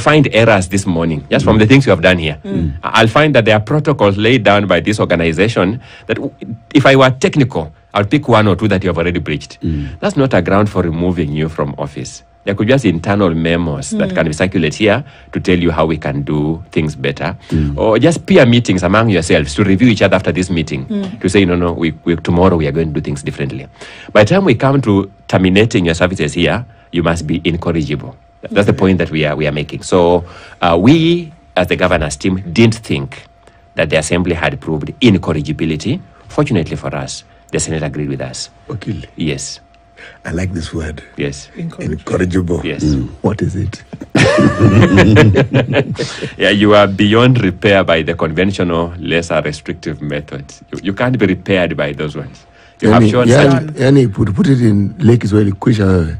find errors this morning, just from the things you have done here. I'll find that there are protocols laid down by this organization that if I were technical, I'll pick one or two that you have already breached. That's not a ground for removing you from office. There could be just internal memos that can be circulated here to tell you how we can do things better. Or just peer meetings among yourselves to review each other after this meeting. To say, no, tomorrow we are going to do things differently. By the time we come to terminating your services here, you must be incorrigible. That's the point that we are making. So we, as the governor's team, didn't think that the assembly had proved incorrigibility. Fortunately for us, the Senate agreed with us. Okay. Yes. I like this word. Yes. Incorrigible. Yes. What is it? Yeah, you are beyond repair by the conventional, lesser restrictive methods. You can't be repaired by those ones. You have shown put it in Lake Israeli Kwisha.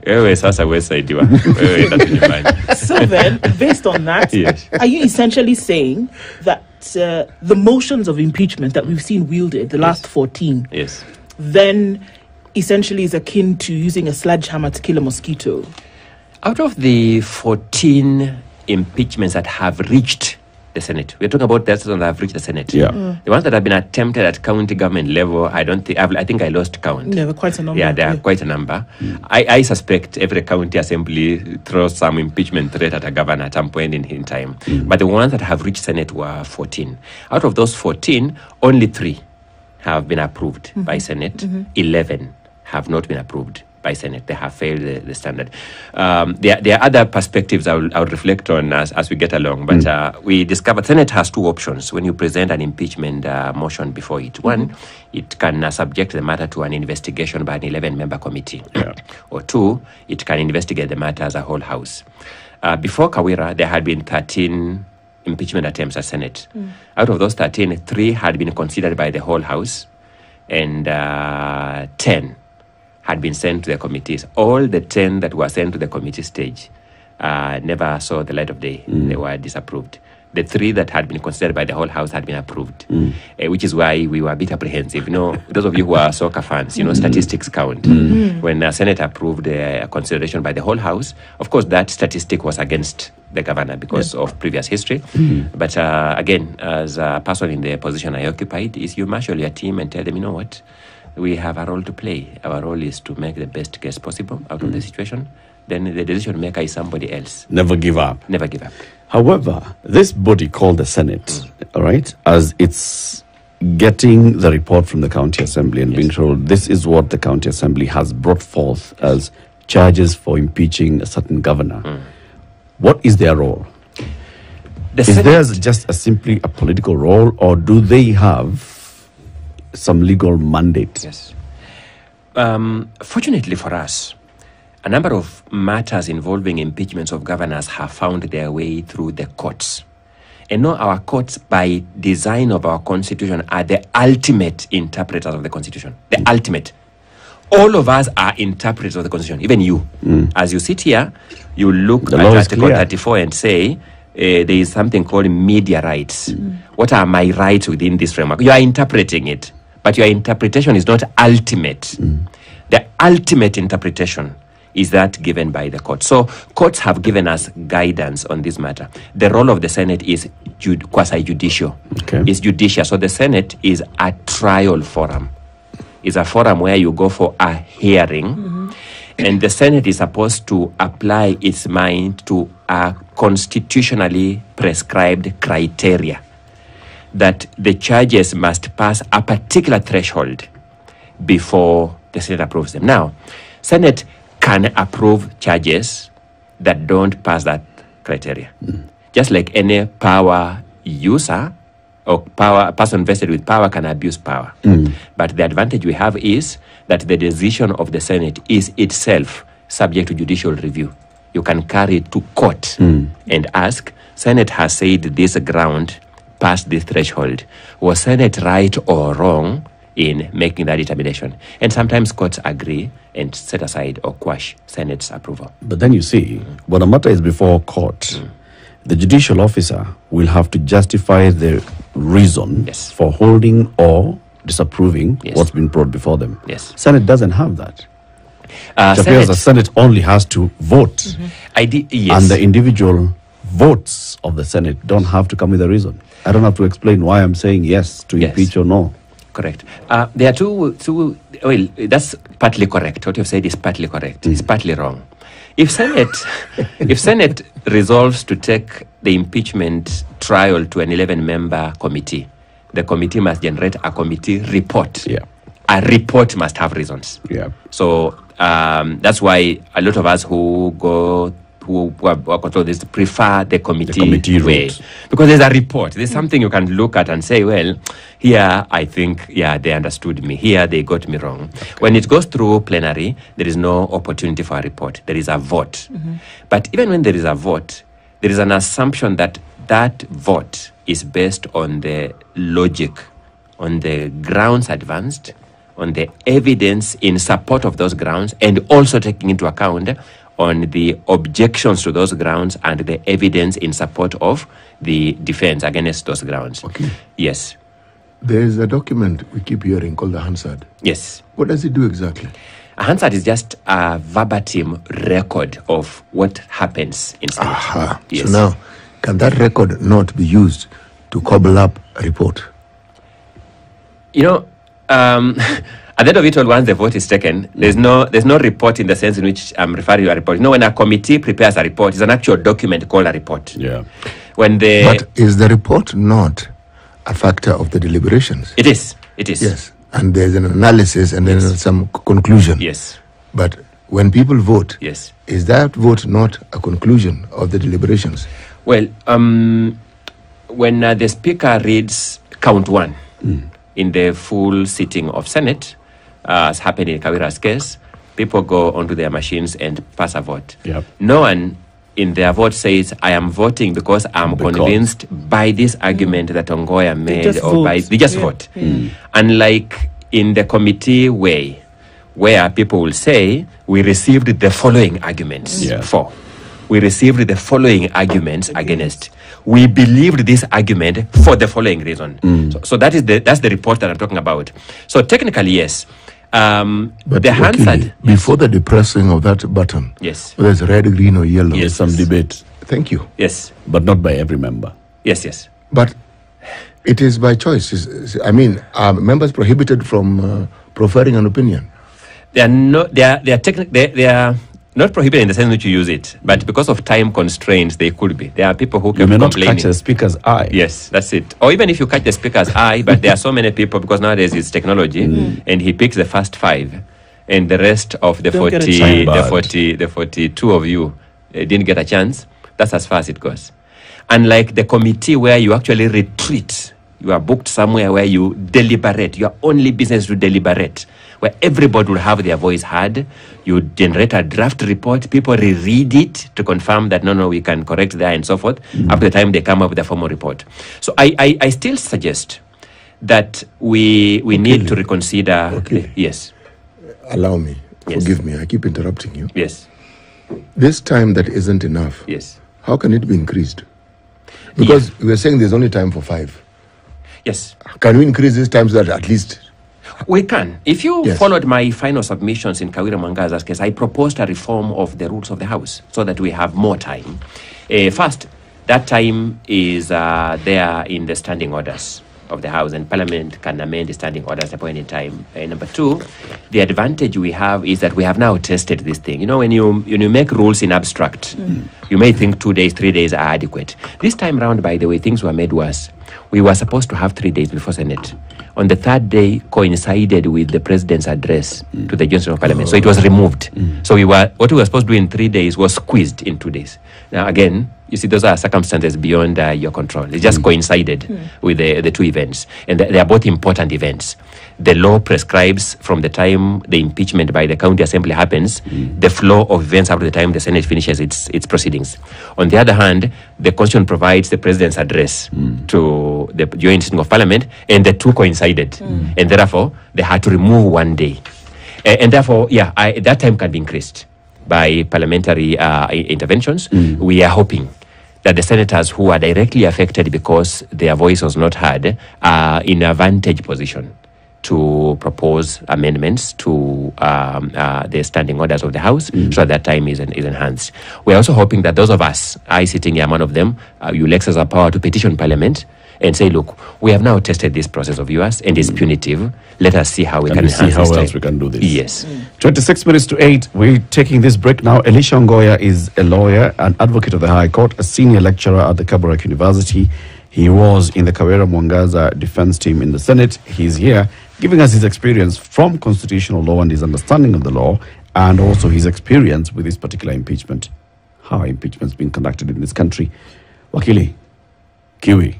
So then, based on that, yes. Are you essentially saying that the motions of impeachment that we've seen wielded, the last 14, yes, then essentially is akin to using a sledgehammer to kill a mosquito? Out of the 14 impeachments that have reached the Senate, we're talking about those that have reached the Senate. Yeah. The ones that have been attempted at county government level, I think I lost count. Yeah, quite a number. Yeah, there are quite a number. I suspect every county assembly throws some impeachment threat at a governor at some point in time. But the ones that have reached Senate were 14. Out of those 14, only 3 have been approved by Senate. 11 have not been approved by Senate. They have failed the standard. There are other perspectives I will reflect on as we get along. But we discovered Senate has 2 options when you present an impeachment motion before it. One, it can subject the matter to an investigation by an 11-member committee. Or 2, it can investigate the matter as a whole house. Before Kawira, there had been 13 impeachment attempts at Senate. Out of those 13, 3 had been considered by the whole house, and 10 had been sent to the committees. All the 10 that were sent to the committee stage never saw the light of day. They were disapproved. The 3 that had been considered by the whole house had been approved, which is why we were a bit apprehensive. Those of you who are soccer fans, statistics count. When the Senate approved a consideration by the whole house, of course, that statistic was against the governor because of previous history. But again, as a person in the position I occupied, is you marshal your team and tell them, you know what, we have a role to play. Our role is to make the best case possible out of the situation. Then the decision maker is somebody else. Never give up. Never give up. However, this body called the Senate, all right, as it's getting the report from the county assembly and being told this is what the county assembly has brought forth as charges for impeaching a certain governor. What is their role? Is theirs just simply a political role, or do they have some legal mandate? Yes. Fortunately for us, a number of matters involving impeachments of governors have found their way through the courts. And now our courts, by design of our constitution, are the ultimate interpreters of the constitution. The ultimate. All of us are interpreters of the constitution, even you. As you sit here, you look at Article 34 and say, there is something called media rights. What are my rights within this framework? You are interpreting it, but your interpretation is not ultimate. The ultimate interpretation is that given by the court. So courts have given us guidance on this matter. The role of the Senate is quasi-judicial. It's judicial. So the Senate is a trial forum. It's a forum where you go for a hearing, and the Senate is supposed to apply its mind to a constitutionally prescribed criteria that the charges must pass a particular threshold before the Senate approves them. Now, Senate can approve charges that don't pass that criteria. Just like any power user or person vested with power can abuse power. But the advantage we have is that the decision of the Senate is itself subject to judicial review. You can carry it to court and ask, Senate has said this ground past this threshold. Was Senate right or wrong in making that determination? And sometimes courts agree and set aside or quash Senate's approval. But then you see, when a matter is before court, the judicial officer will have to justify the reason for holding or disapproving what's been brought before them. Senate doesn't have that. It appears the Senate only has to vote, and the individual votes of the Senate don't have to come with a reason. I don't have to explain why I'm saying yes to impeach or no. Correct. There are two. Well, that's partly correct. What you've said is partly correct. It's partly wrong. If Senate resolves to take the impeachment trial to an 11-member committee, the committee must generate a committee report. Yeah. A report must have reasons. Yeah. So that's why a lot of us who control this prefer the committee way, route. because there's a report. There's something you can look at and say, well, here I think, they understood me. Here they got me wrong. Okay. When it goes through plenary, there is no opportunity for a report. There is a vote. But even when there is a vote, there is an assumption that that vote is based on the logic, on the grounds advanced, on the evidence in support of those grounds, and also taking into account on the objections to those grounds and the evidence in support of the defense against those grounds. Okay. Yes. There is a document we keep hearing called the Hansard. Yes. What does it do exactly? A Hansard is just a verbatim record of what happens in Senate. Aha. Yes. So now, can that record not be used to cobble up a report? You know, at the end of it all, once the vote is taken, there's no report in the sense in which I'm referring to a report. You know, when a committee prepares a report, it's an actual document called a report. Yeah. But is the report not a factor of the deliberations? It is. It is. Yes. And there's an analysis and then some conclusion. Yes. But when people vote, yes, is that vote not a conclusion of the deliberations? Well, when the speaker reads count one in the full sitting of Senate, as happened in Kawira's case, people go onto their machines and pass a vote. Yep. No one in their vote says, I am voting because I'm convinced by this argument that Ongoya made, they just vote. Unlike in the committee way, where people will say, we received the following arguments for. We received the following arguments against. We believed this argument for the following reason. So that's the report that I'm talking about. So technically, yes. But the Hansard, before the depressing of that button, yes, whether it's red, green, or yellow, yes, some debate. Thank you. Yes, but not by every member. Yes, yes. But it is by choice. I mean, are members prohibited from proferring an opinion? They are not. They are not prohibited in the sense in which you use it, but because of time constraints, they could be. There are people who can not catch the speaker's eye. Yes, that's it. Or even if you catch the speaker's eye, but there are so many people, because nowadays it's technology, and he picks the first 5, and the rest of the 42 of you didn't get a chance. That's as far as it goes. Unlike the committee where you actually retreat, you are booked somewhere where you deliberate. Your only business to deliberate, where everybody will have their voice heard. You generate a draft report, people reread it to confirm that no, we can correct there and so forth. After the time they come up with a formal report. So I still suggest that we need to reconsider. Yes. Allow me. Forgive me. I keep interrupting you. Yes. This time that isn't enough. Yes. How can it be increased? Because we're saying there's only time for 5. Yes. Can we increase this time so that at least... We can. If you followed my final submissions in Kawira Mwangaza's case, I proposed a reform of the rules of the House so that we have more time. First, that time is there in the standing orders of the House, and Parliament can amend the standing orders at any time. Number 2, the advantage we have is that we have now tested this thing. You know, when you make rules in abstract, you may think 2 days, 3 days are adequate. This time round, by the way, things were made worse. We were supposed to have 3 days before Senate. On the 3rd day coincided with the President's address to the Joint Parliament. So it was removed. So what we were supposed to do in 3 days was squeezed in 2 days. Now again, you see, those are circumstances beyond your control. It just coincided with the 2 events. And they are both important events. The law prescribes from the time the impeachment by the county assembly happens, the flow of events up to the time the Senate finishes its proceedings. On the other hand, the Constitution provides the President's address to the joint sitting of Parliament, and the 2 coincided. And therefore, they had to remove 1 day. And therefore, that time can be increased by parliamentary interventions. We are hoping that the senators who are directly affected because their voice was not heard are in a vantage position. to propose amendments to the standing orders of the House so that time is enhanced. We're also hoping that those of us, I sitting here, one of them, you'll exercise our power to petition Parliament and say, look, we have now tested this process of yours and it's punitive. Let us see how we can enhance how this else time. we can do this. Yes. 26 minutes to 8. We're taking this break now. Elisha Ongoya is a lawyer, an advocate of the High Court, a senior lecturer at the Kabarak University. He was in the Kawira Mwangaza defense team in the Senate. He's here giving us his experience from constitutional law and his understanding of the law, and also his experience with this particular impeachment, how impeachment's been conducted in this country. Wakili, Kiwi.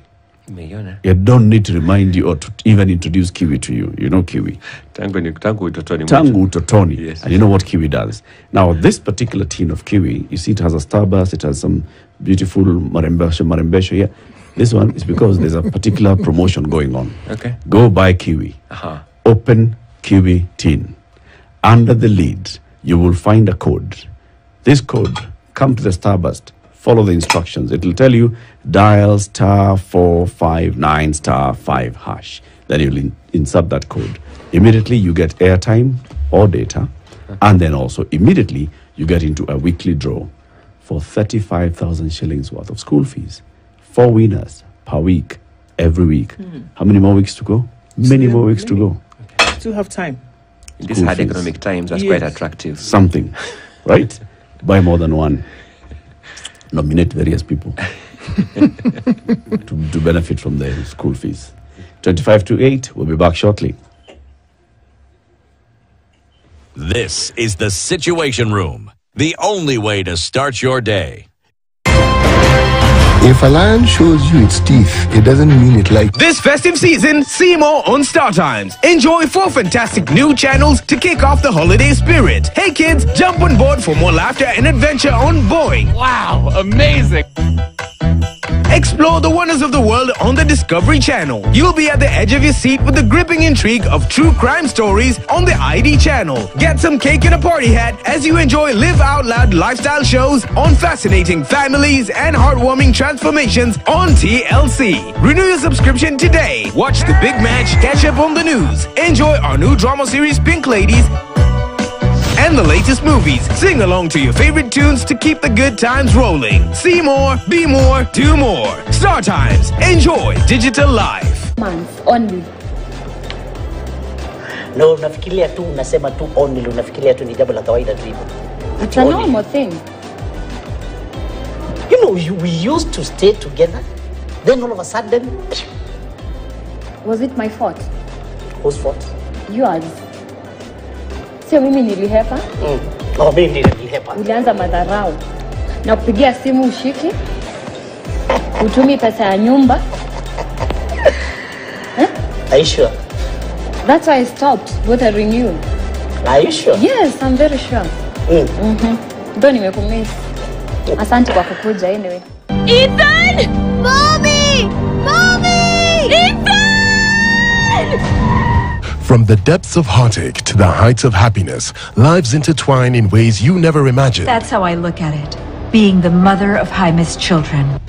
You don't need to remind you or to even introduce Kiwi to you. You know Kiwi. Tangu utotoni. Yes. And you know what Kiwi does. Now, this particular tin of Kiwi, you see it has a starburst, it has some beautiful marembesho here. This one is because there's a particular promotion going on. Okay. Go buy Kiwi. Open Kiwi tin. Under the lid, you will find a code. This code, come to the starburst. Follow the instructions. It will tell you dial *459*5#. Then you'll insert that code. Immediately you get airtime or data, and then also immediately you get into a weekly draw for 35,000 shillings worth of school fees. 4 winners per week, every week. How many more weeks to go? Many more weeks to go. Still have time. In these hard economic times, that's quite attractive. Something, right? Buy more than one. Nominate various people to benefit from the school fees. 25 to 8, we'll be back shortly. This is the Situation Room, the only way to start your day. If a lion shows you its teeth, it doesn't mean it likes. This festive season, see more on Star Times. Enjoy 4 fantastic new channels to kick off the holiday spirit. Hey kids, jump on board for more laughter and adventure on Boeing. Wow, amazing. Explore the wonders of the world on the Discovery Channel. You'll be at the edge of your seat with the gripping intrigue of true crime stories on the ID Channel. Get some cake and a party hat as you enjoy live out loud lifestyle shows on fascinating families and heartwarming transformations on TLC. Renew your subscription today. Watch the big match, catch up on the news. Enjoy our new drama series Pink Ladies and the latest movies. Sing along to your favorite tunes to keep the good times rolling. See more, be more, do more. Star Times. Enjoy digital life. Months only. No, unafikiria tu, unasema tu only, unafikiria tu ni jambo la kawaida tu hivyo. It's a normal thing. You know, we used to stay together. Then all of a sudden... Was it my fault? Whose fault? Yours. Sio mimi nilihepa. Oh, mimi nilihepa. Ulianza madharau. Na kupigia simu ushiki. Utumi pesa ya nyumba. Are you sure? That's why I stopped bothering you. Are you sure? Yes, I'm very sure. Ndio nimekumiss. Asante kwa kukuja anyway. Ethan! Mommy! Mommy! Ethan! From the depths of heartache to the heights of happiness, lives intertwine in ways you never imagined. That's how I look at it, being the mother of high-miss children.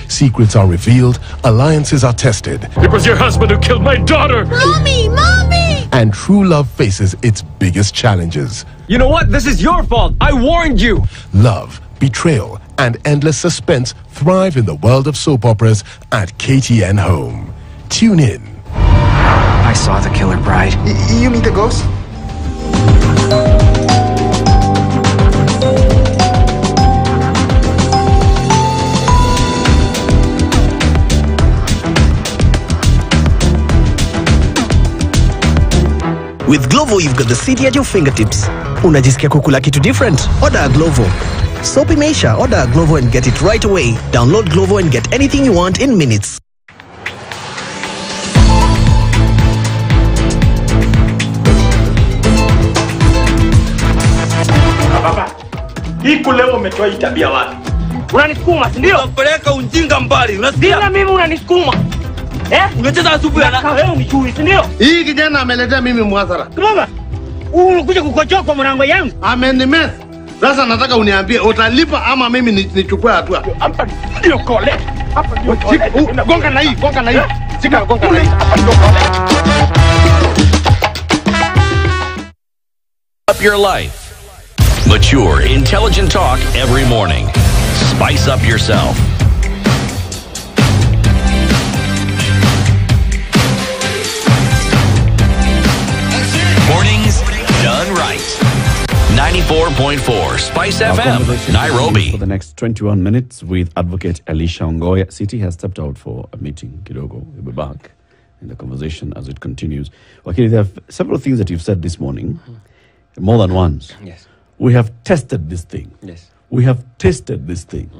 Secrets are revealed, alliances are tested. It was your husband who killed my daughter! Mommy! Mommy! And true love faces its biggest challenges. You know what? This is your fault. I warned you. Love, betrayal, and endless suspense thrive in the world of soap operas at KTN Home. Tune in. I saw the killer bride. You mean the ghost? With Glovo, you've got the city at your fingertips. Unajisikia kukula kitu different? Order a Glovo. Soap imeisha, order a Glovo and get it right away. Download Glovo and get anything you want in minutes. Hiko leo umetoa hii tabia wapi? Unanisukuma, ndio? Unapeleka ujinga mbali, unasikia? Sina mimi unanisukuma. Unacheza asubuhi na wewe unijui, ndio? Hii kijana ameletea mimi mwasara. Baba, unakuja kukochoa kwa mlango yangu. Amenimess. Sasa nataka uniambie utalipa ama mimi nichukue hatua. Hapa ndio kole. Hapa ndio kole. Gonga na hii, gonga na hii. Sika gonga na hii. Hapa ndio kole. up your life. Mature, intelligent talk every morning. Spice up yourself. Mornings done right. 94.4 Spice FM, Nairobi. For the next 21 minutes with Advocate Elisha Ongoya. City has stepped out for a meeting. Kidogo, he'll be back in the conversation as it continues. Okay, there are several things that you've said this morning, more than once. Yes. We have tested this thing. Yes. We have tasted this thing.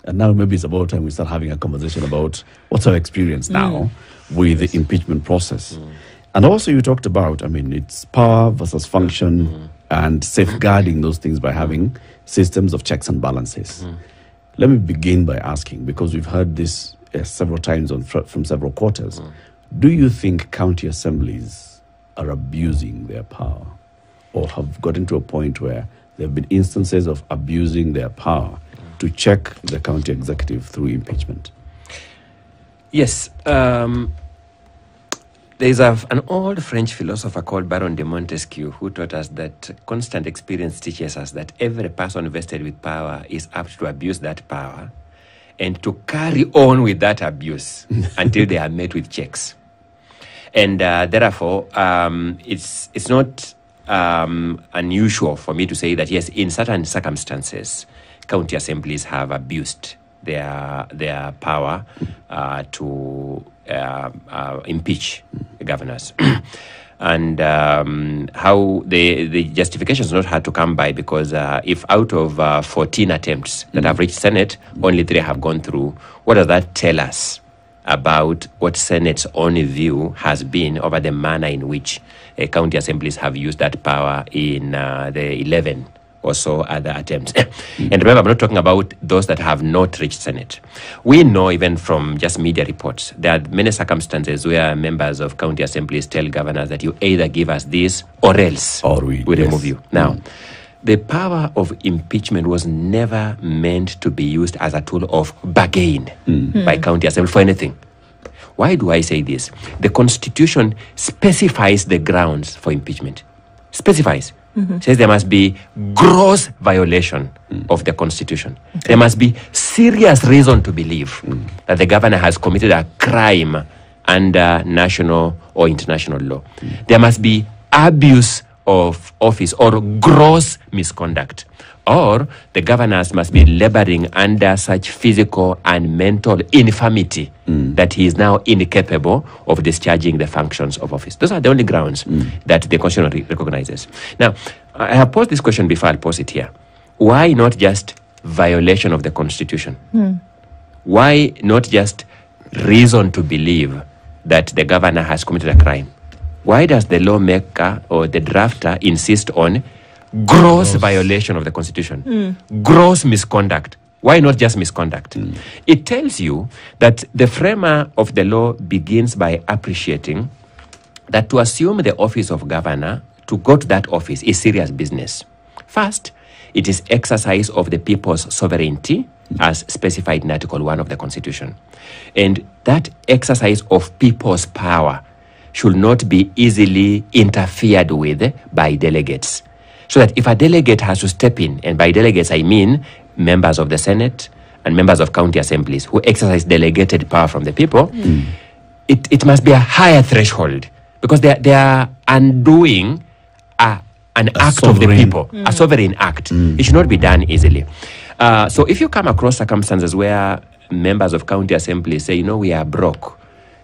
And now maybe it's about time we start having a conversation about what's our experience now with the impeachment process. And also you talked about, it's power versus function and safeguarding those things by having systems of checks and balances. Let me begin by asking, because we've heard this several times from several quarters, do you think county assemblies are abusing their power or have gotten to a point where there have been instances of abusing their power to check the county executive through impeachment? Yes. There's an old French philosopher called Baron de Montesquieu who taught us that constant experience teaches us that every person vested with power is apt to abuse that power and to carry on with that abuse until they are met with checks. And therefore, it's not unusual for me to say that, yes, in certain circumstances, county assemblies have abused their power to impeach governors. And how the justification is not hard to come by, because if out of 14 attempts that have reached Senate, only 3 have gone through, what does that tell us about what Senate's own view has been over the manner in which county assemblies have used that power in the 11 or so other attempts? And remember, I'm not talking about those that have not reached Senate. We know, even from just media reports, there are many circumstances where members of county assemblies tell governors that you either give us this or else we remove you. Now, the power of impeachment was never meant to be used as a tool of bargain by county assembly for anything. Why do I say this? The Constitution specifies the grounds for impeachment. Specifies. Says there must be gross violation of the Constitution. There must be serious reason to believe that the governor has committed a crime under national or international law. There must be abuse of office or gross misconduct, or the governors must be laboring under such physical and mental infirmity that he is now incapable of discharging the functions of office. Those are the only grounds that the Constitution recognizes. Now, I have posed this question before, I'll pose it here. Why not just violation of the Constitution? Why not just reason to believe that the governor has committed a crime? Why does the lawmaker or the drafter insist on gross violation of the Constitution? Gross misconduct. Why not just misconduct? It tells you that the framer of the law begins by appreciating that to assume the office of governor, to go to that office, is serious business. First, it is exercise of the people's sovereignty as specified in Article 1 of the Constitution. And that exercise of people's power should not be easily interfered with by delegates. So that if a delegate has to step in, and by delegates I mean members of the Senate and members of county assemblies who exercise delegated power from the people, it must be a higher threshold, because they are undoing an act of the people, a sovereign act. It should not be done easily. So if you come across circumstances where members of county assemblies say, we are broke,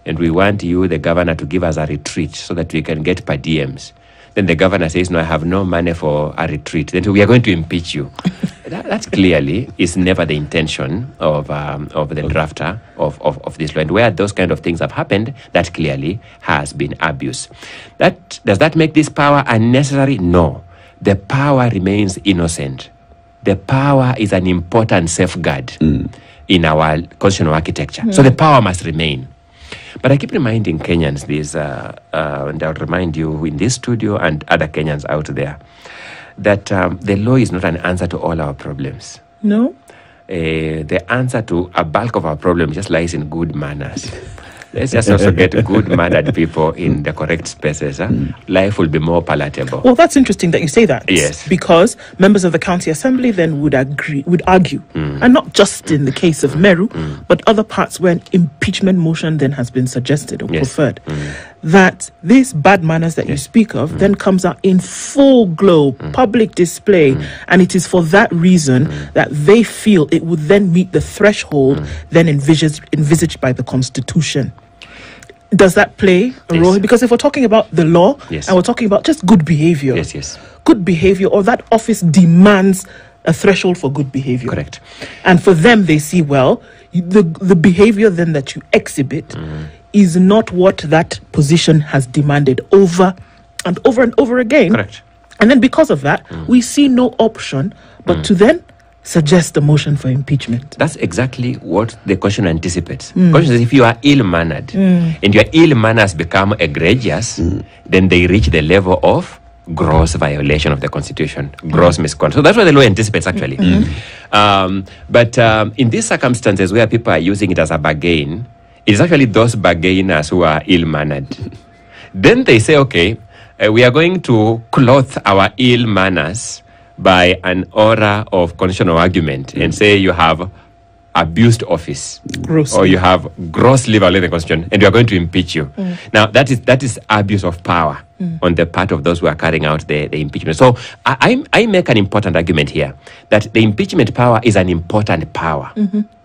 and we want you, the governor, to give us a retreat so that we can get per diems. Then the governor says, no, I have no money for a retreat. Then we are going to impeach you. That clearly is never the intention of the drafter of this law. And where those kind of things have happened, that clearly has been abuse. Does that make this power unnecessary? No. The power remains innocent. The power is an important safeguard in our constitutional architecture. So the power must remain. But I keep reminding Kenyans this, and I'll remind you in this studio and other Kenyans out there, that the law is not an answer to all our problems. No? The answer to a bulk of our problems just lies in good manners. Let's just also get good-mannered people in the correct spaces. Life will be more palatable. Well, that's interesting that you say that. Yes. Because members of the County Assembly then would argue, and not just in the case of Meru, but other parts where an impeachment motion then has been suggested or preferred, that these bad manners that you speak of then comes out in full glow, public display, and it is for that reason that they feel it would then meet the threshold then envisaged by the Constitution. Does that play a role? Because if we're talking about the law and we're talking about just good behavior, good behavior, or that office demands a threshold for good behavior. Correct. And for them, they see, well, the behavior then that you exhibit is not what that position has demanded over and over and over again. Correct. And then because of that, we see no option but to then suggest a motion for impeachment. That's exactly what the question anticipates. The question is, if you are ill-mannered and your ill manners become egregious, then they reach the level of gross violation of the Constitution, gross misconduct. So that's what the law anticipates, actually. But in these circumstances where people are using it as a bargain, it's actually those bargainers who are ill-mannered. Then they say, okay, we are going to clothe our ill manners by an aura of constitutional argument and say you have abused office or you have grossly violated the Constitution and we are going to impeach you. Now, that is abuse of power on the part of those who are carrying out the impeachment. So I make an important argument here that the impeachment power is an important power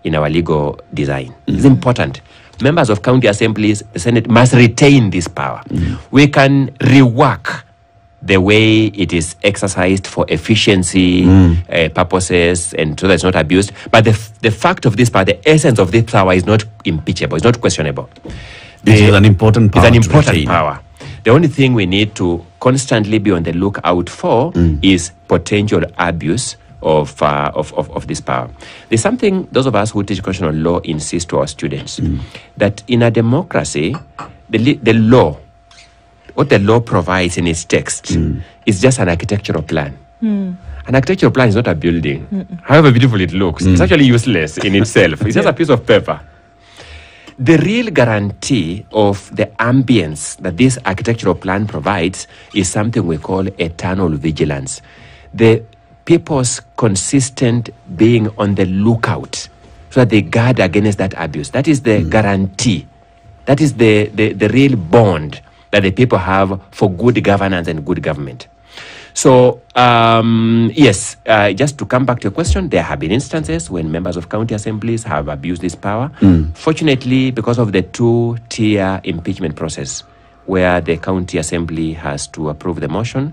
in our legal design. It's important. Members of county assemblies, the Senate must retain this power. We can rework the way it is exercised for efficiency purposes and so that it's not abused. But the fact of this power, the essence of this power is not impeachable, it's not questionable. It is an important power. It's an important power. The only thing we need to constantly be on the lookout for is potential abuse of this power. There's something those of us who teach constitutional law insist to our students, that in a democracy, the law, what the law provides in its text is just an architectural plan. An architectural plan is not a building. However beautiful it looks, it's actually useless in itself. It's just a piece of paper. The real guarantee of the ambience that this architectural plan provides is something we call eternal vigilance. The people's consistent being on the lookout so that they guard against that abuse. That is the guarantee. That is the real bond that the people have for good governance and good government. So, yes, just to come back to your question, there have been instances when members of county assemblies have abused this power. Fortunately, because of the two-tier impeachment process, where the county assembly has to approve the motion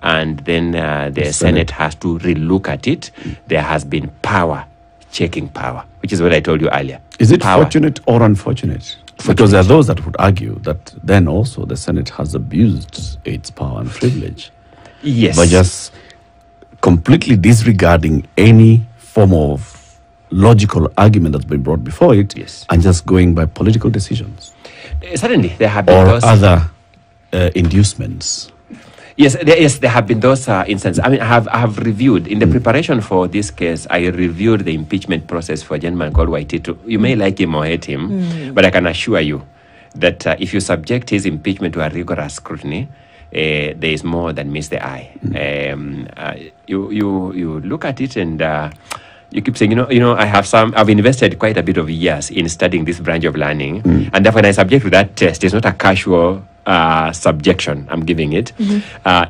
and then the Senate has to relook at it, there has been power, checking power, which is what I told you earlier. Is it fortunate or unfortunate? Because there are those that would argue that then also the Senate has abused its power and privilege. Yes. By just completely disregarding any form of logical argument that's been brought before it and just going by political decisions. Certainly, there have been or those other inducements. Yes, there have been those instances. I mean, I have reviewed, in the preparation for this case, I reviewed the impeachment process for a gentleman called Waititu. You may like him or hate him, but I can assure you that if you subject his impeachment to a rigorous scrutiny, there is more than meets the eye. You look at it and you keep saying, I've invested quite a bit of years in studying this branch of learning, and therefore when I subject to that test, it's not a casual subjection I'm giving it.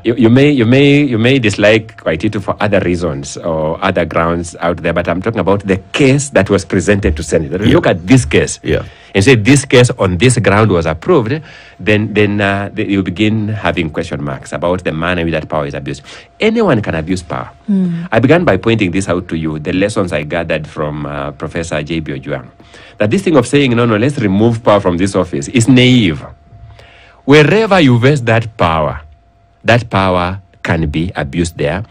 You may dislike Waititu for other reasons or other grounds out there, but I'm talking about the case that was presented to Senate. Look at this case and say this case on this ground was approved, then you begin having question marks about the manner in which that power is abused. Anyone can abuse power. I began by pointing this out to you, the lessons I gathered from Professor J.B. Ojuang, that this thing of saying, no, let's remove power from this office is naive. Wherever you vest that power can be abused there.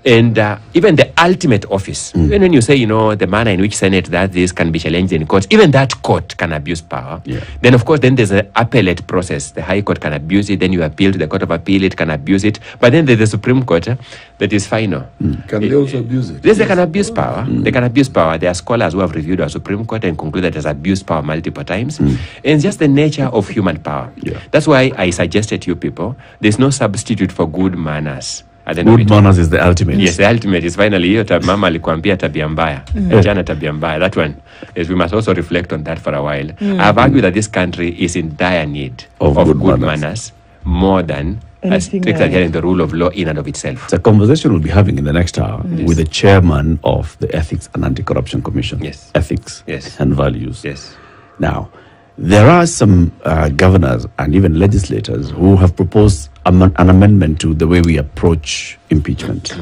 And even the ultimate office, even when you say, the manner in which Senate that this can be challenged in court, even that court can abuse power. Yeah. Then, of course, then there's an appellate process. The High Court can abuse it. Then you appeal to the Court of Appeal. It can abuse it. But then there's the Supreme Court that is final. Can they also abuse it? Yes, they can abuse power. They can abuse power. There are scholars who have reviewed our Supreme Court and concluded that it has abused power multiple times. And it's just the nature of human power. Yeah. That's why I suggested to you people, there's no substitute for good manners. Good manners is the ultimate. Yes, the ultimate is finally mama alikuambia tabia mbaya. Jana tabia mbaya. That one is, we must also reflect on that for a while. I have argued that this country is in dire need of good manners more than a strict adherence to the rule of law in and of itself. It's a conversation we'll be having in the next hour with the chairman of the Ethics and Anti-Corruption Commission. Yes. Ethics and Values. Yes. Now, there are some governors and even legislators who have proposed an amendment to the way we approach impeachment.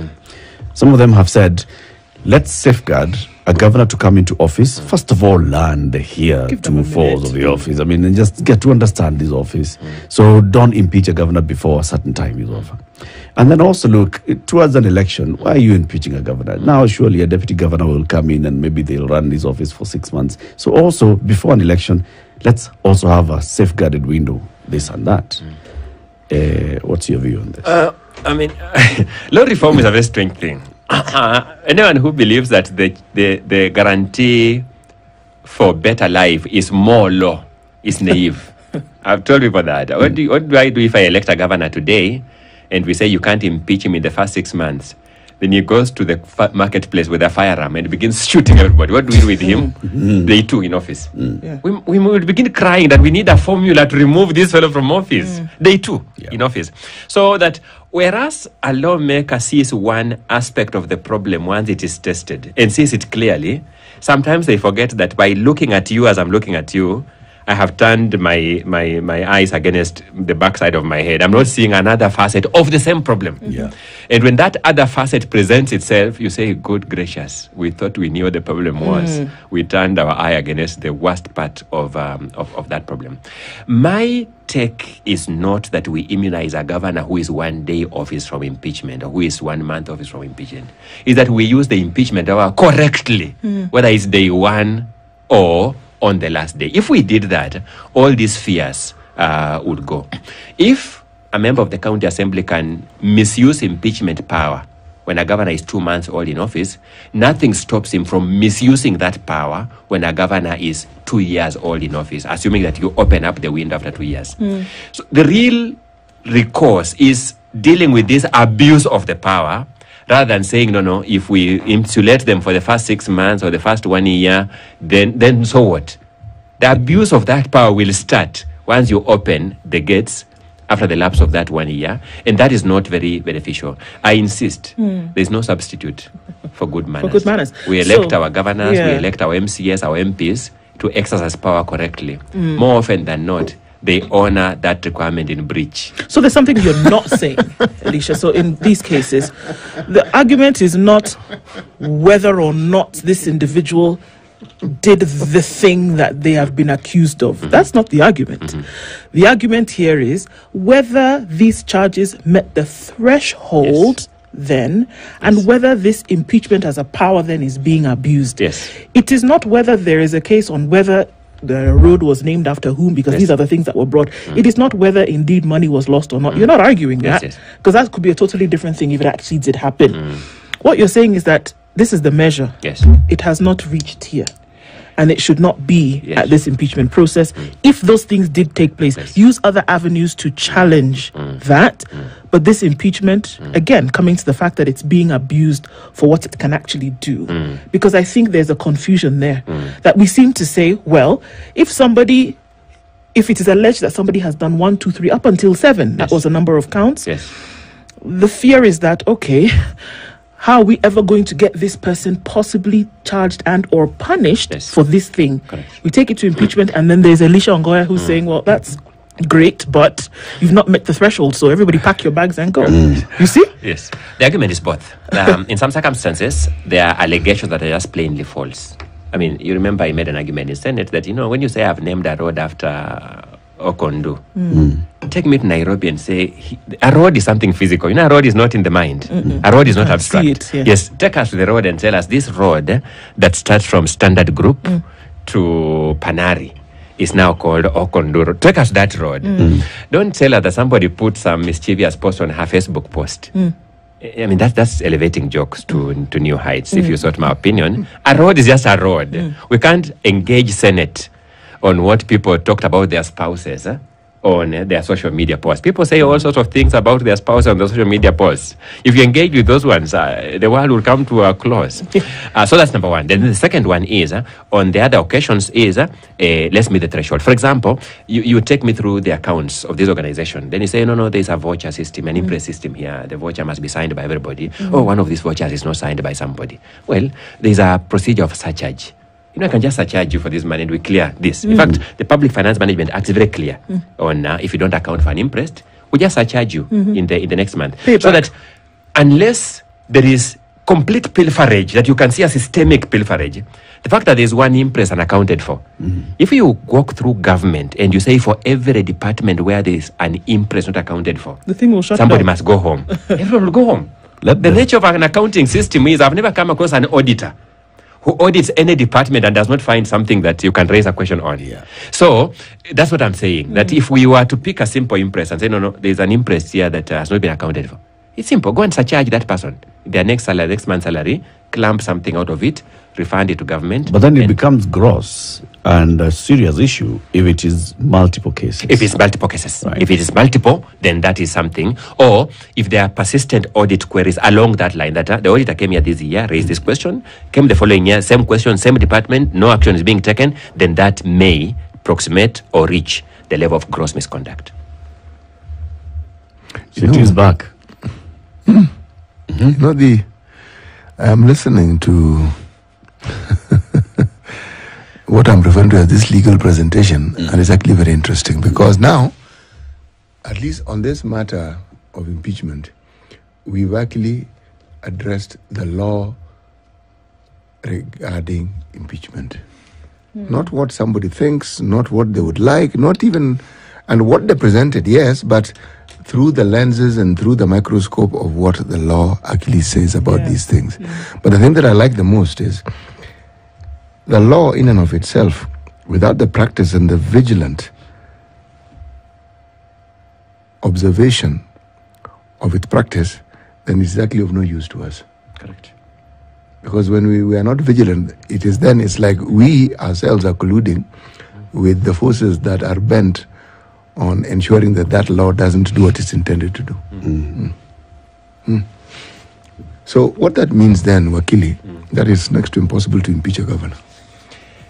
Some of them have said, let's safeguard a governor to come into office. First of all, learn the heretofores of the office. I mean, and just get to understand this office. So don't impeach a governor before a certain time is over. And then also look, towards an election, why are you impeaching a governor? Now, surely a deputy governor will come in and maybe they'll run this office for 6 months. So also, before an election, let's also have a safeguarded window, this and that. What's your view on this? I mean, law reform is a very strange thing. Anyone who believes that the guarantee for better life is more law is naive. I've told people that. What do I do if I elect a governor today and we say you can't impeach him in the first 6 months? Then he goes to the marketplace with a firearm and begins shooting everybody. What do we do with him? Day 2 in office. We would begin crying that we need a formula to remove this fellow from office. Day 2 in office. So that whereas a lawmaker sees one aspect of the problem once it is tested and sees it clearly, sometimes they forget that by looking at you as I'm looking at you, I have turned my eyes against the backside of my head. I'm not seeing another facet of the same problem. And when that other facet presents itself, you say, good gracious, we thought we knew what the problem was. We turned our eye against the worst part of that problem. My take is not that we immunize a governor who is 1 day office from impeachment or who is 1 month office from impeachment. Is that we use the impeachment hour correctly, whether it's day 1 or on the last day. If we did that, all these fears would go. If a member of the county assembly can misuse impeachment power when a governor is 2 months old in office, nothing stops him from misusing that power when a governor is 2 years old in office, assuming that you open up the window after 2 years. So the real recourse is dealing with this abuse of the power, rather than saying, no, if we insulate them for the first 6 months or the first 1 year, then so what? The abuse of that power will start once you open the gates after the lapse of that 1 year, and that is not very beneficial. I insist, there's no substitute for good manners. For good manners. We elect our governors, we elect our MCS, our MPs to exercise power correctly. More often than not, they honor that requirement in breach. So there's something you're not saying, Elisha. So in these cases, the argument is not whether or not this individual did the thing that they have been accused of. That's not the argument. The argument here is whether these charges met the threshold then, and whether this impeachment as a power then is being abused. It is not whether there is a case on whether the road was named after whom, because these are the things that were brought. It is not whether indeed money was lost or not. You're not arguing that, because that could be a totally different thing if it actually did happen. What you're saying is that this is the measure. It has not reached here, and it should not be at this impeachment process. If those things did take place, use other avenues to challenge that. But this impeachment, again, coming to the fact that it's being abused for what it can actually do. Because I think there's a confusion there, that we seem to say, well, if it is alleged that somebody has done 1, 2, 3, up until 7, that was a number of counts, the fear is that, okay, how are we ever going to get this person possibly charged and or punished for this thing? We take it to impeachment, and then there's Elisha Ongoya who's saying, well, that's great, but you've not met the threshold, so everybody pack your bags and go. You see? Yes. The argument is both. In some circumstances, there are allegations that are just plainly false. I mean, you remember I made an argument in Senate that, when you say I've named a road after Okondu. Take me to Nairobi and say, a road is something physical. You know, a road is not in the mind. A road is not abstract. Yes, take us to the road and tell us this road that starts from Standard Group to Panari is now called Okondu. Take us that road. Don't tell us that somebody put some mischievous post on her Facebook post. I mean, that's elevating jokes to new heights, if you sought my opinion. A road is just a road. We can't engage Senate on what people talked about their spouses on their social media posts. People say all sorts of things about their spouse on the social media posts. If you engage with those ones, the world will come to a close. So that's number one. Then the second one is, on the other occasions is, let's meet the threshold. For example, you take me through the accounts of this organization. Then you say, no, there's a voucher system, an impress system here. The voucher must be signed by everybody. Oh, one of these vouchers is not signed by somebody. Well, there's a procedure of surcharge. You know, I can just surcharge you for this money and we clear this. In fact, the Public Finance Management Act is very clear on if you don't account for an interest, we just surcharge you in the next month. So that unless there is complete pilferage, that you can see a systemic pilferage, the fact that there is one interest unaccounted for, if you walk through government and you say for every department where there is an interest not accounted for, the thing will shut somebody down. must go home. Everyone will go home. The nature of an accounting system is, I've never come across an auditor who audits any department and does not find something that you can raise a question on. So that's what I'm saying, that if we were to pick a simple impress and say, no, there's an impress here that has not been accounted for, it's simple. Go and surcharge that person. Their next month's salary, clamp something out of it, refund it to government. But then it becomes gross and a serious issue if it is multiple cases. If it's multiple cases. Right. If it is multiple, then that is something. Or if there are persistent audit queries along that line, that the auditor came here this year, raised this question, came the following year, same question, same department, no action is being taken, then that may approximate or reach the level of gross misconduct. It is back. You know, I'm listening to what I'm referring to as this legal presentation, and it's actually very interesting because now, at least on this matter of impeachment, we've actually addressed the law regarding impeachment. Not what somebody thinks, not what they would like, not even, and what they presented, yes, but through the lenses and through the microscope of what the law actually says about these things. But the thing that I like the most is the law in and of itself, without the practice and the vigilant observation of its practice, then it's exactly of no use to us. Correct. Because when we are not vigilant, it's like we ourselves are colluding with the forces that are bent on ensuring that law doesn't do what it's intended to do. So what that means then, Wakili, that is next to impossible to impeach a governor.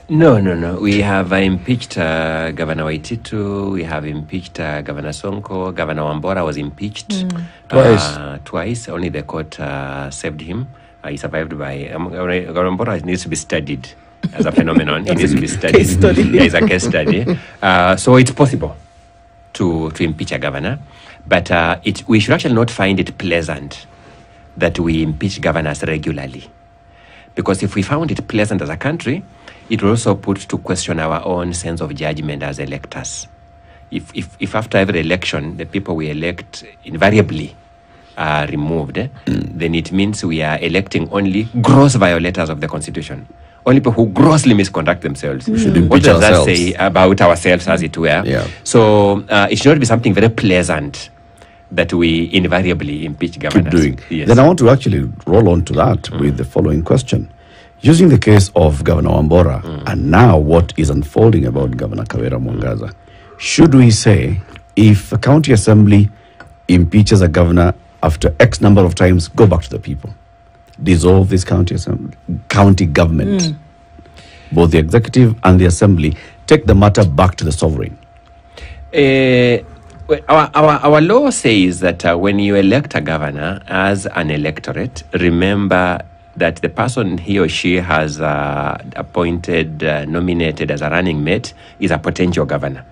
No. We have impeached Governor Waititu. We have impeached Governor Sonko. Governor Wambora was impeached twice. Only the court saved him. He survived by... Governor Wambora needs to be studied as a phenomenon. It needs to be studied. Case study. Yeah, it's a case study. So it's possible to impeach a governor, but we should actually not find it pleasant that we impeach governors regularly. Because if we found it pleasant as a country, it will also put to question our own sense of judgment as electors. If after every election, the people we elect invariably are removed, then it means we are electing only gross violators of the Constitution. Only people who grossly misconduct themselves. We should What impeach does that ourselves. say about ourselves, as it were? Yeah. So it should not be something very pleasant that we invariably impeach governors. Keep doing. Yes. Then I want to actually roll on to that with the following question. Using the case of Governor Wambora and now what is unfolding about Governor Kawira Mwangaza, should we say if a county assembly impeaches a governor after X number of times, go back to the people? Dissolve this county government, both the executive and the assembly, take the matter back to the sovereign? Our law says that when you elect a governor as an electorate, remember that the person he or she has appointed, nominated as a running mate is a potential governor.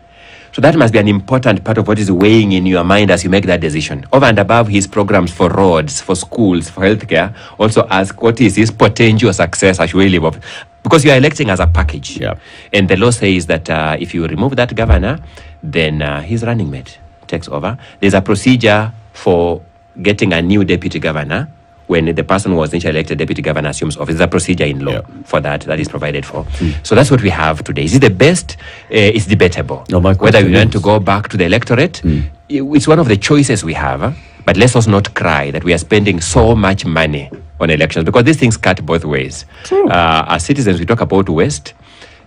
So that must be an important part of what is weighing in your mind as you make that decision. Over and above his programs for roads, for schools, for healthcare, also ask what is his potential success as we live up. because you are electing as a package. Yeah. And the law says that if you remove that governor, then his running mate takes over. There's a procedure for getting a new deputy governor. When the person who was initially elected deputy governor assumes office, there's a procedure in law for that is provided for. So that's what we have today. Is it the best? It's debatable. No, whether we want to go back to the electorate, it's one of the choices we have. But let's also not cry that we are spending so much money on elections, because these things cut both ways. As citizens, we talk about waste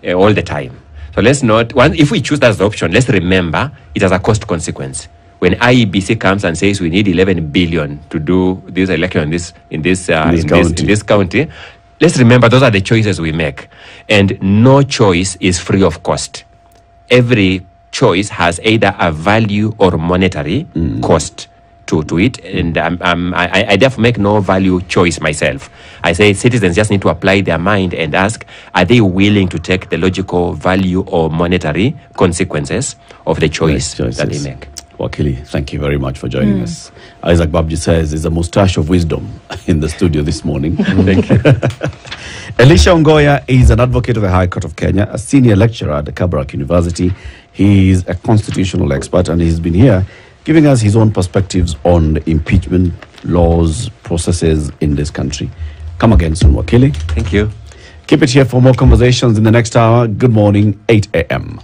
all the time. So let's not, if we choose that as the option, let's remember it has a cost consequence. When IEBC comes and says we need 11 billion to do this election in this county, let's remember those are the choices we make. And no choice is free of cost. Every choice has either a value or monetary cost to it. And I therefore make no value choice myself. I say citizens just need to apply their mind and ask, are they willing to take the logical value or monetary consequences of the choice that they make? Wakili, thank you very much for joining us. Isaac Babji says there's a mustache of wisdom in the studio this morning. Thank you. Elisha Ongoya is an advocate of the High Court of Kenya, a senior lecturer at the Kabarak University. He is a constitutional expert, and he's been here giving us his own perspectives on the impeachment laws, processes in this country. Come again soon, Wakili. Thank you. Keep it here for more conversations in the next hour. Good morning, 8 a.m.